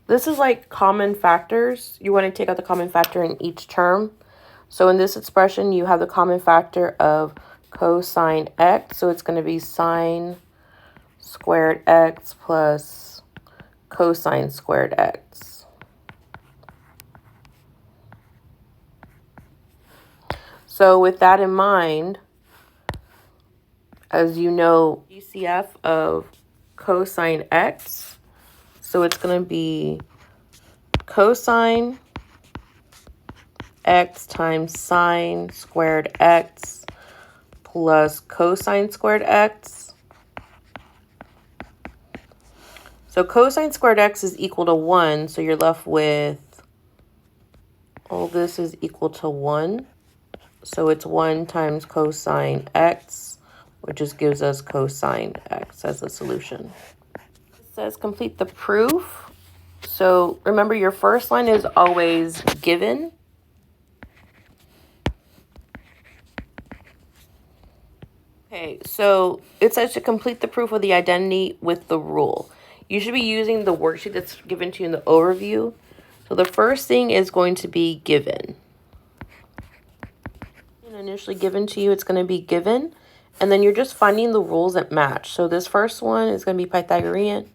This is like common factors. You want to take out the common factor in each term. So in this expression, you have the common factor of cosine x. So it's going to be sine squared x plus cosine squared x. So with that in mind, as you know, GCF of cosine x, so it's going to be cosine x times sine squared x plus cosine squared x. So cosine squared x is equal to 1, so you're left with all this is equal to 1. So it's 1 times cosine x, which just gives us cosine x as a solution. It says complete the proof. So remember, your first line is always given. Okay, so it says to complete the proof of the identity with the rule. You should be using the worksheet that's given to you in the overview. So the first thing is going to be given. Initially given to you, it's going to be given. And then you're just finding the rules that match. So this first one is going to be Pythagorean.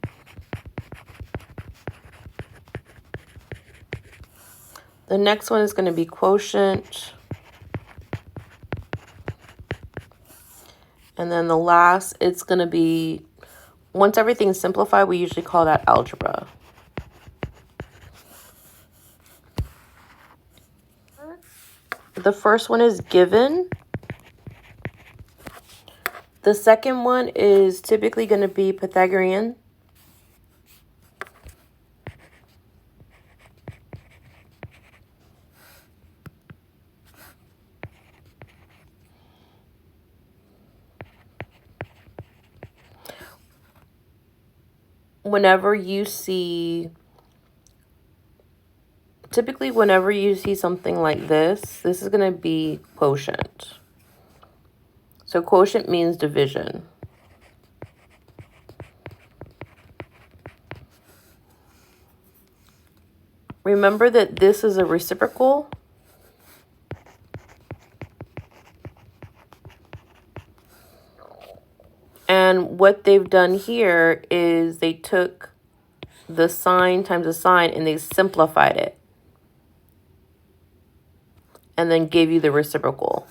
The next one is going to be quotient. And then the last, it's going to be, once everything's simplified, we usually call that algebra. The first one is given. The second one is typically going to be Pythagorean. Whenever you see something like this is going to be quotient. So quotient means division. Remember that this is a reciprocal. And what they've done here is they took the sine times the sine and they simplified it. And then gave you the reciprocal.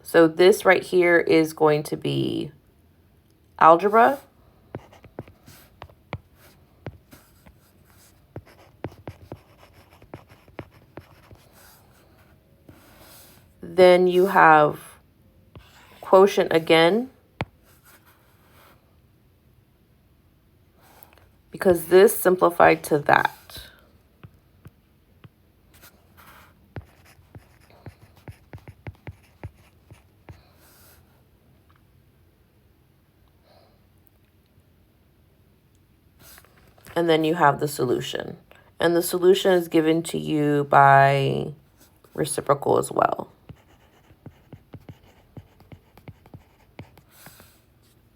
So this right here is going to be algebra. Then you have quotient again. Because this simplified to that. And then you have the solution. And the solution is given to you by reciprocal as well.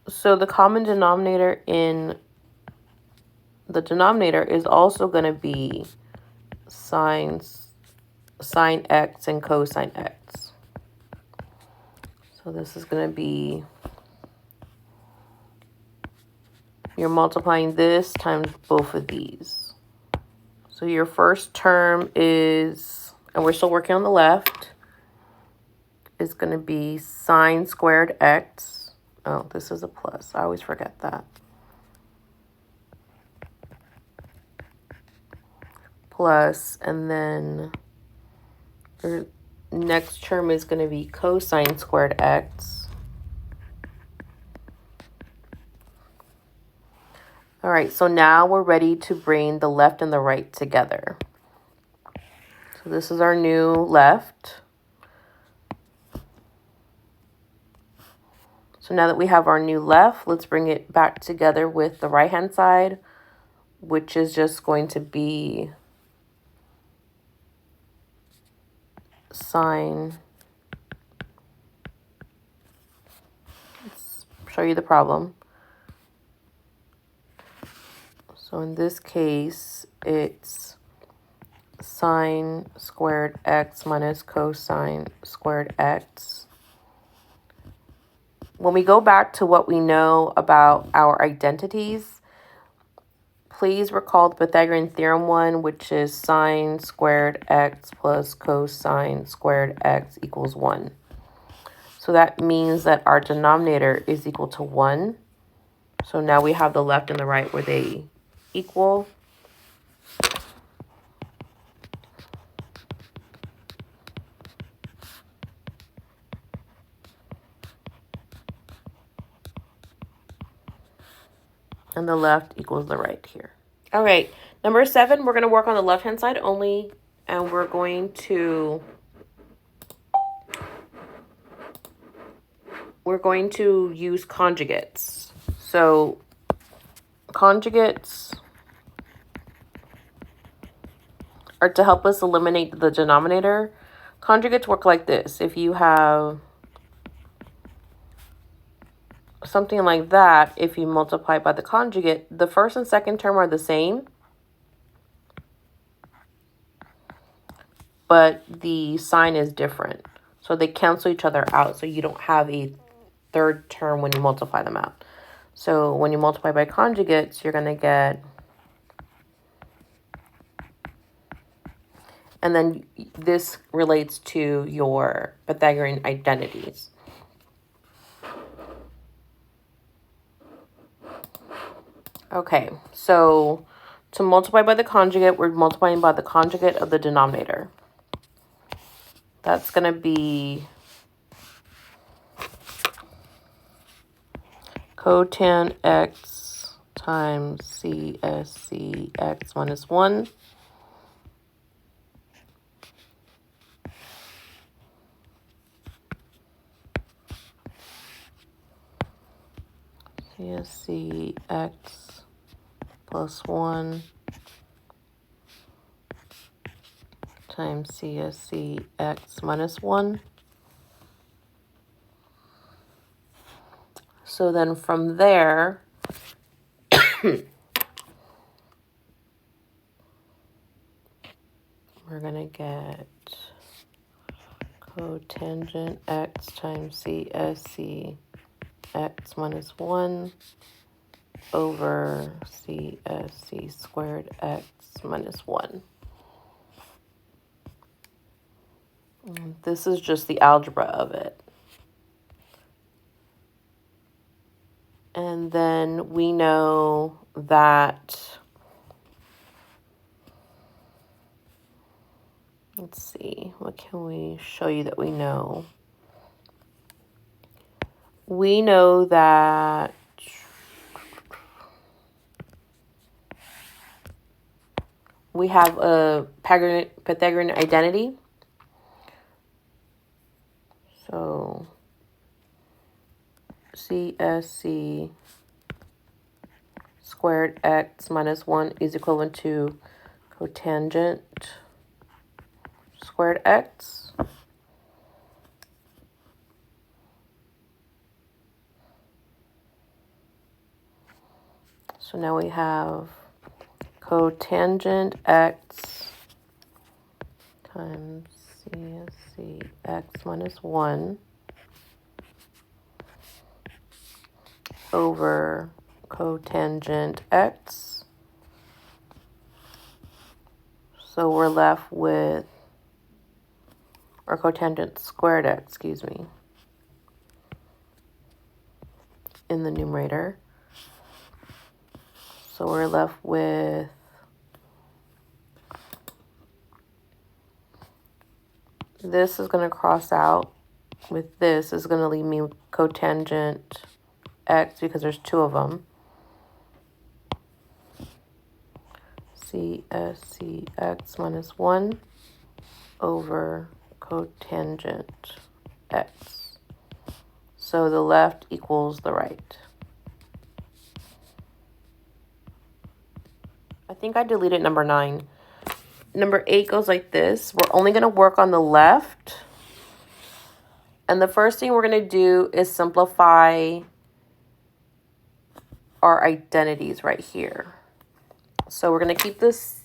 So the common denominator in the denominator is also going to be sine x and cosine x. So this is going to be, you're multiplying this times both of these. So your first term is, and we're still working on the left, is going to be sine squared x. Oh, this is a plus. I always forget that. Plus, and then the next term is going to be cosine squared x. All right, so now we're ready to bring the left and the right together. So this is our new left. So now that we have our new left, let's bring it back together with the right-hand side, which is just going to be sine. Let's show you the problem. So in this case, it's sine squared x minus cosine squared x. When we go back to what we know about our identities, please recall the Pythagorean theorem one, which is sine squared x plus cosine squared x equals 1. So that means that our denominator is equal to 1. So now we have the left and the right where they equal. And the left equals the right here. All right, number 7, we're going to work on the left-hand side only, and we're going to use conjugates. So conjugates are to help us eliminate the denominator. Conjugates work like this. If you have something like that, if you multiply by the conjugate, the first and second term are the same, but the sign is different. So they cancel each other out, so you don't have a third term when you multiply them out. So when you multiply by conjugates, you're going to get, and then this relates to your Pythagorean identities. Okay, so to multiply by the conjugate, we're multiplying by the conjugate of the denominator. That's going to be cotan x times CSC x minus 1. CSC x plus 1 times CSC x minus 1. So then from there, we're going to get cotangent x times CSC x minus 1 over CSC squared x minus 1. This is just the algebra of it. And then we know that, let's see, what can we show you that we know? We know that we have a Pythagorean identity. So CSC squared x minus 1 is equivalent to cotangent squared x. So now we have cotangent x times CSC x minus 1 over cotangent x. So we're left with, or cotangent squared x, excuse me, in the numerator. So we're left with this is going to cross out with this is going to leave me cotangent x because there's two of them. CSC x minus 1 over cotangent x. So the left equals the right. I think I deleted number 9. Number 8 goes like this. We're only going to work on the left. And the first thing we're going to do is simplify our identities right here. So we're going to keep this,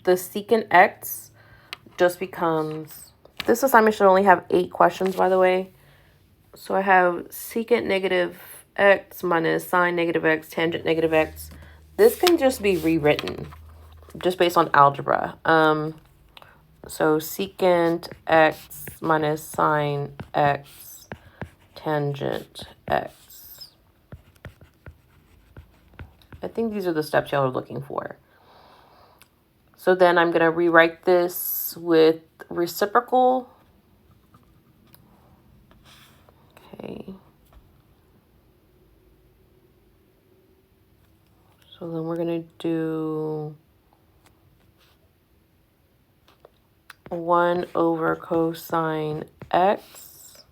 the secant x just becomes, this assignment should only have 8 questions, by the way. So I have secant negative x minus sine negative x, tangent negative x. This can just be rewritten just based on algebra. So secant x minus sine x, tangent x. I think these are the steps y'all are looking for. So then I'm going to rewrite this with reciprocal. Okay. So then we're going to do 1 over cosine x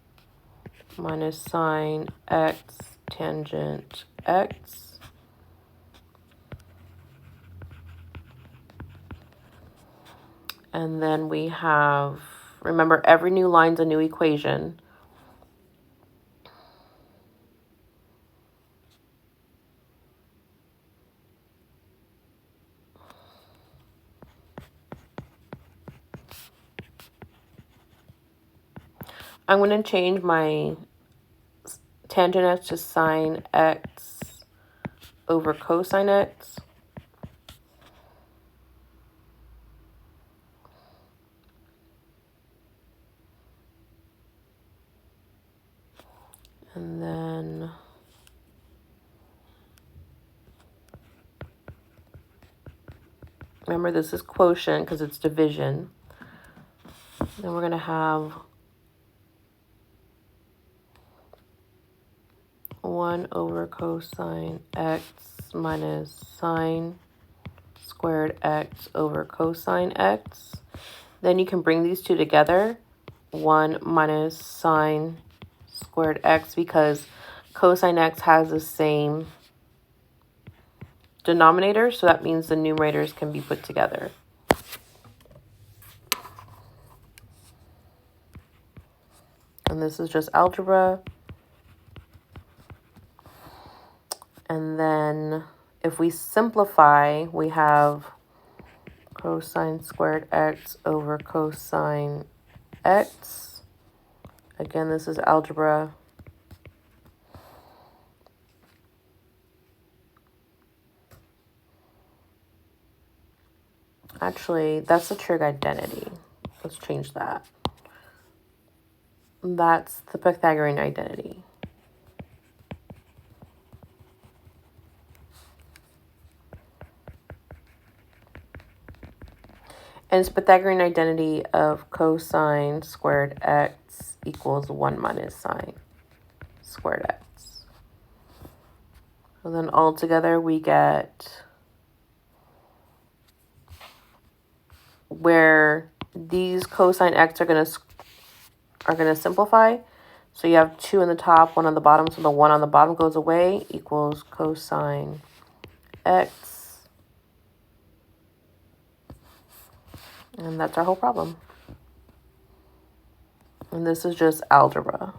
minus sine x tangent x. And then we have, remember, every new line's a new equation. I'm going to change my tangent x to sine x over cosine x. And then remember, this is quotient because it's division. Then we're going to have 1 over cosine x minus sine squared x over cosine x. Then you can bring these two together. 1 minus sine squared x, because cosine x has the same denominator, so that means the numerators can be put together. And this is just algebra. And then if we simplify, we have cosine squared x over cosine x. Again, this is algebra. Actually, that's the trig identity. Let's change that. That's the Pythagorean identity. And it's Pythagorean identity of cosine squared x equals 1 minus sine squared x. So then all together we get where these cosine x are going to simplify. So you have 2 on the top, 1 on the bottom. So the 1 on the bottom goes away, equals cosine x. And that's our whole problem. And this is just algebra.